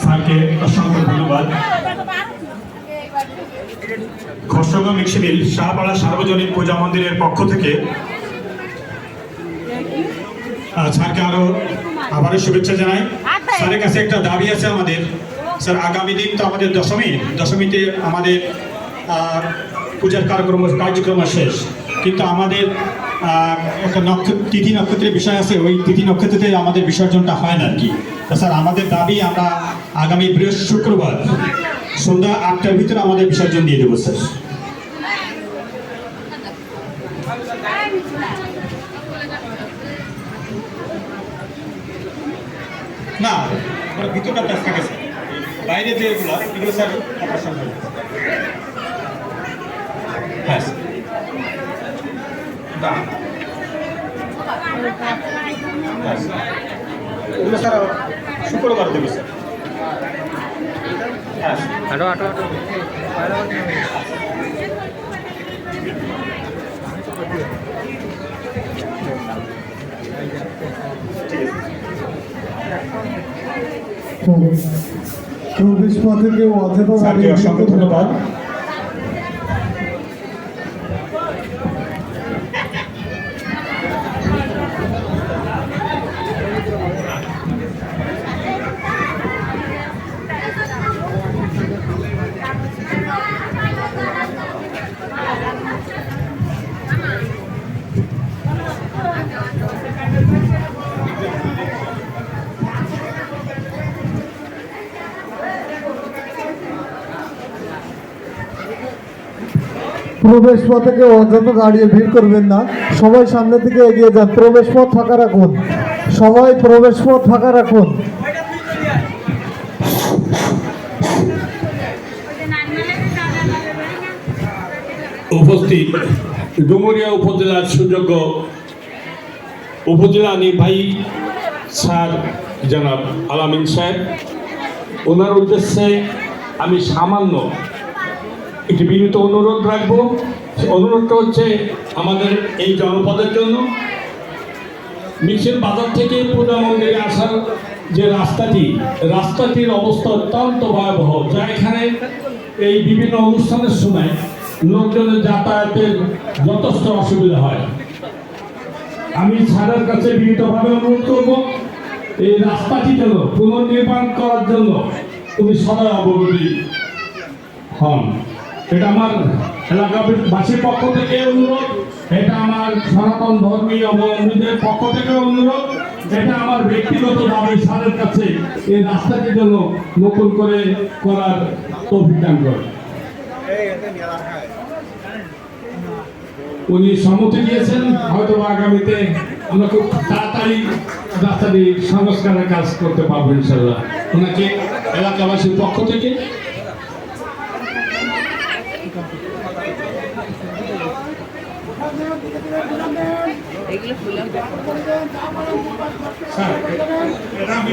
স্যারকে অসংখ্য ধন্যবাদ। ঘোষগা মিক্সিমিল শাহপাড়া সার্বজনীন পূজা মন্দিরের পক্ষ থেকে স্যারকে আবারও শুভেচ্ছা জানাই। স্যারের কাছে একটা দাবি আছে আমাদের। স্যার, আগামী দিন তো আমাদের দশমীতে আমাদের পূজার কার্যক্রম শেষ, কিন্তু আমাদের একটা তিথি নক্ষত্রের বিষয় আছে। ওই তিথি নক্ষত্রতে আমাদের বিসর্জনটা হয় না আর কি। স্যার, আমাদের দাবি আমরা আগামী শুক্রবার সন্ধ্যা 8টার ভিতরে আমাদের বিসর্জন দিয়ে দেবো স্যার। না, ভিতরটা কাজ থাকে স্যার, বাইরে যেগুলো এগুলো স্যার অপারেশন হবে। হ্যাঁ স্যার, এগুলো স্যার শুক্রবার দেবে স্যার। হ্যাঁ প্রবেশ পথে কেউ অথবা অসংখ্য ধন্যবাদ। প্রবেশ পথে কেউ অযথা দাঁড়িয়ে ভিড় করবেন না, সবাই সামনের দিকে এগিয়ে যান। প্রবেশ পথ ফাঁকা রাখুন, সবাই প্রবেশ পথ ফাঁকা রাখুন। উপস্থিত ডুমুরিয়া উপজেলার সুযোগ্য উপজেলা নির্বাহী স্যার জনাব আলামিন সাহেব, ওনার উদ্দেশ্যে আমি সামান্য একটি বিনীত অনুরোধ রাখবো। অনুরোধটা হচ্ছে আমাদের এই জনপদের জন্য মিছিল বাজার থেকে পূজা মন্দিরে আসার যে রাস্তাটির অবস্থা অত্যন্ত ভয়াবহ, যা এখানে এই বিভিন্ন অনুষ্ঠানের সময় লোকজনের যাতায়াতের যথেষ্ট অসুবিধা হয়। আমি স্যারের কাছে বিনীতভাবে অনুরোধ করব, এই রাস্তাটি যেন পুনর্নির্মাণ করার জন্য উনি সদয় অবগতি হন। এটা আমার এলাকাবাসীর পক্ষ থেকে অনুরোধ, এটা আমার সনাতন ধর্মীয় অবলম্বীদের পক্ষ থেকে অনুরোধ, এটা আমার ব্যক্তিগত দাবি স্যারের কাছে এই রাস্তাটি যেন নতুন করে করার তৌফিক দান করে। উনি সম্মতি দিয়েছেন, হয়তো আগামীতে আমরা খুব তাড়াতাড়ি রাস্তাটি সংস্কারের কাজ করতে পারবো ইনশাল্লাহ। ওনাকে এলাকাবাসীর পক্ষ থেকে স্যার, এটা আমি